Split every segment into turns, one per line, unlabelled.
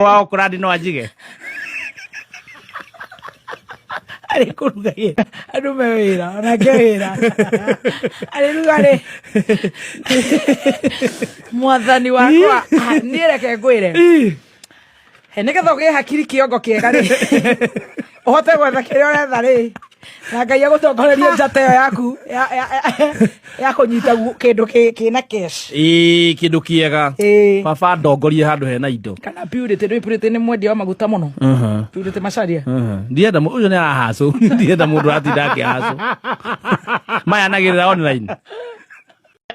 wao kuradi no ajige
ari kuruga ye andu mewira ona ngewira ari rugare mwathani wakwa ni reke ngwire heneke thoge hakiri kiongo kiega ri ohote gwetha kiria uretha ri na Ngai agutongorerie njata yo yaku ya kunyita kindu kina cash
kindu kiega baba ndongorie handu hena indo
kana purity ni mwendia wa maguta muno purity macaria
ndienda ucio ni ahacu ndienda mundu atinda akihacu maya nagirira online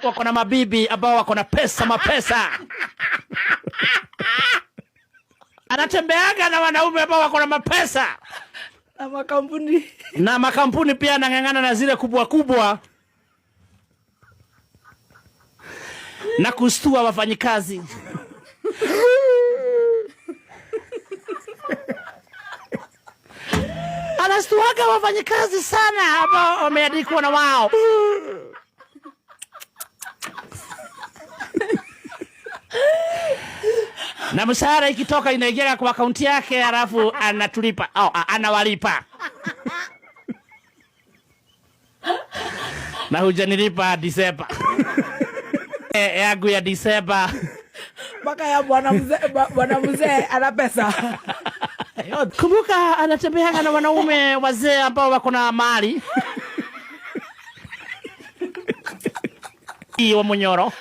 wako na mabibi ambao wako na pesa mapesa anatembeaga na wanaume ambao wako na mapesa na makampuni pia anang'ang'ana na zile kubwa kubwa na kustua wafanyikazi. Anastuaga wafanyikazi sana ambao wameandikwa na wao. Na mshahara ikitoka inaingia kwa akaunti yake alafu anatulipa au anawalipa. Na hujanilipa Disemba. Yangu ya Disemba.
Baka ya bwana mzee ana pesa.
Kumbuka anatembea na wanaume wazee ambao wako na mali. Wa Munyoro.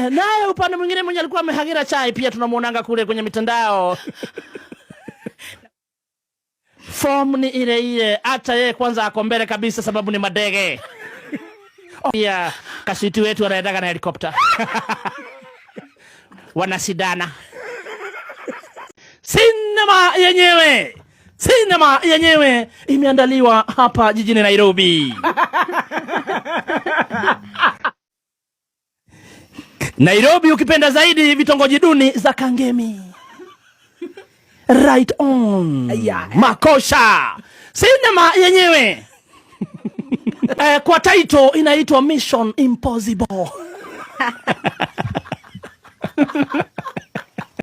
Naye upande mwingine mwenye alikuwa amehagira chai pia tunamuonanga kule kwenye mitandao. Form ni ile ile, hata yeye kwanza ako mbele kabisa sababu ni madege. Pia kasiti wetu anaendaga na helikopta. Wanasidana. Sinema yenyewe imeandaliwa hapa jijini Nairobi. Nairobi ukipenda zaidi vitongoji duni za Kangemi. Right on. Makosha. Sinema yenyewe. Kwa title inaitwa Mission Impossible.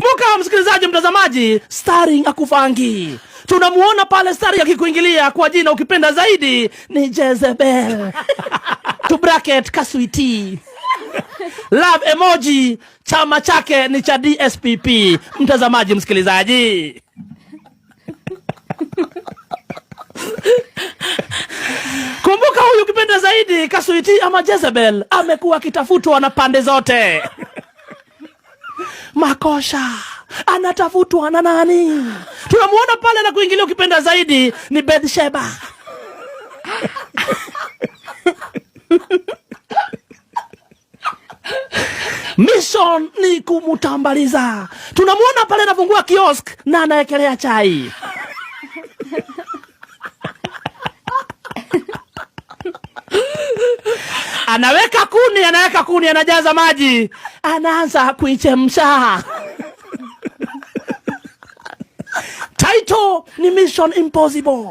Muka msikilizaji mtazamaji, starring Akufangi. Tunamuona pale starring akikuingilia kwa jina ukipenda zaidi ni Jezebel. To bracket Kaswiti. Love emoji, chama chake ni cha DSPP. Mtazamaji msikilizaji. Kumbuka huyu kipenda zaidi Kaswiti ama Jezebel amekuwa kitafutwa na pande zote. Makosha anatafutwa na nani? Tunamuona pale na kuingilia ukipenda zaidi ni Bathsheba. Mission ni kumutambaliza. Tunamuona pale anafungua kiosk na anaekelea chai. Anaweka kuni, anajaza maji, anaanza kuichemsha. Title ni Mission Impossible.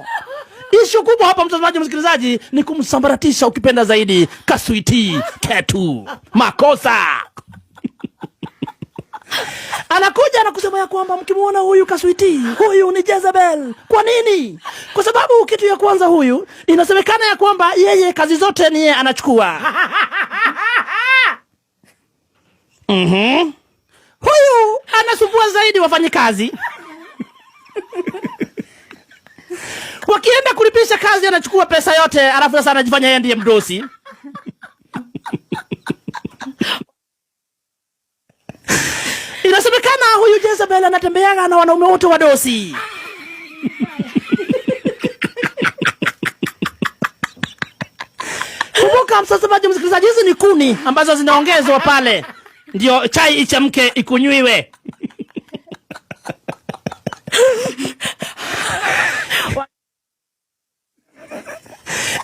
Ishu kubwa hapa mtazamaji msikilizaji ni kumsambaratisha ukipenda zaidi Kaswiti Ketu. Makosa. Anakuja na kusema ya kwamba mkimuona huyu Kaswiti, huyu ni Jezebel. Kwa nini? Kwa sababu kitu ya kwanza huyu inasemekana ya kwamba yeye kazi zote ni yeye anachukua. Huyu anasumbua zaidi wafanyikazi. Wakienda kulipisha kazi anachukua pesa yote alafu sasa anajifanya yeye ndiye mdosi. Inasemekana huyu Jezebel anatembeaga na wanaume wote wadosi. Kumbuka mtazamaji msikilizaji, hizi ni kuni ambazo zinaongezwa pale ndio chai ichemke ikunywiwe.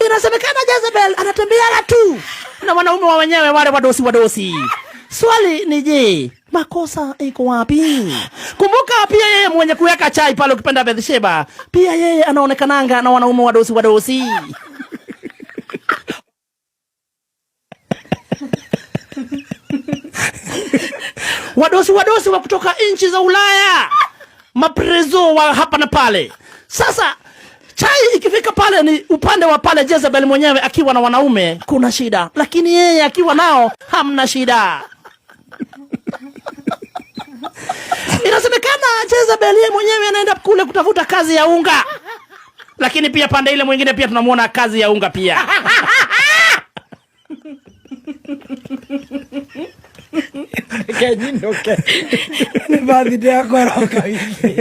Inasemekana Jezebel anatembea tu na wanaume wa wenyewe wale wadosi. Swali ni je, makosa iko wapi? Kumbuka pia yeye mwenye kuweka chai pale ukipenda Bathsheba, pia yeye anaonekananga na wanaume wadosi. wadosi wa kutoka nchi za Ulaya, maprezo wa hapa na pale. Sasa chai ikifika pale ni upande wa pale Jezebel mwenyewe akiwa na wanaume kuna shida, lakini yeye akiwa nao hamna shida. Inasemekana Jezebel yeye mwenyewe anaenda kule kutafuta kazi ya unga, lakini pia pande ile mwingine pia tunamuona kazi ya unga pia.
Kajinoke. Ni baadhi ya koroka hivi.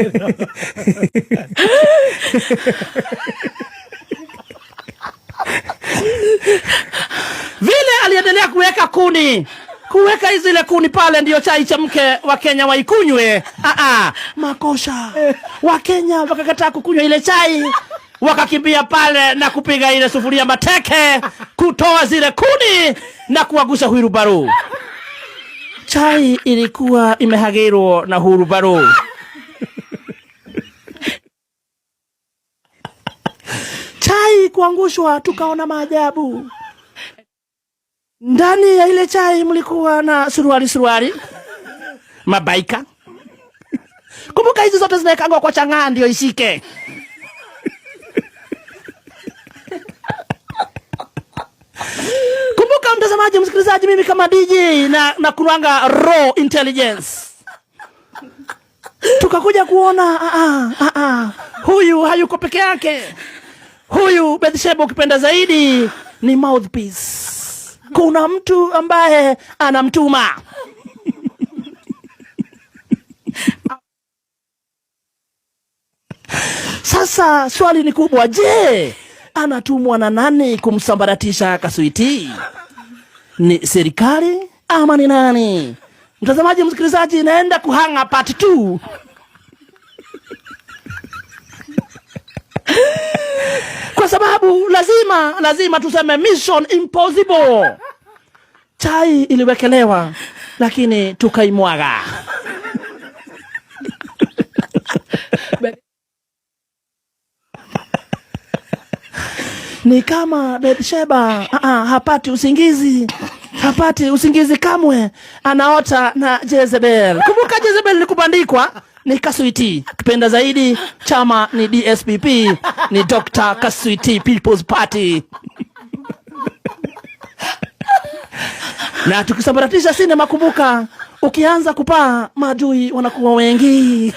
Vile aliendelea kuweka zile kuni pale ndio chai chamke wa Kenya waikunywe. Makosha. Wa Kenya wakakataa kukunywa ile chai, wakakimbia pale na kupiga ile sufuria mateke kutoa zile kuni na kuagusha huirubaru. Chai ilikuwa imehagirwa na huirubaru. Chai kuangushwa, tukaona maajabu. Ndani ya ile chai mlikuwa na suruari mabaika. Kumbuka hizi zote zinawekangwa kwa chang'aa ndio isike. Kumbuka mtazamaji, msikilizaji, mimi kama DJ na kuruanga raw intelligence. Tukakuja kuona huyu hayuko peke yake. Huyu Bathsheba ukipenda zaidi ni mouthpiece. Kuna mtu ambaye anamtuma. Sasa swali ni kubwa, je, anatumwa na nani kumsambaratisha Kaswiti? Ni serikali ama ni nani? Mtazamaji, msikilizaji, naenda kuhanga part 2. Kwa sababu lazima tuseme mission impossible. Chai iliwekelewa lakini tukaimwaga. Ni kama Bathsheba hapati usingizi kamwe, anaota na Jezebel. Kumbuka Jezebel ni kubandikwa ni Kaswiti. Kipenda zaidi chama ni DSPP, ni Dr. Kaswiti People's Party. Na tukisambaratisha sinema, kumbuka ukianza kupaa maadui wanakuwa wengi.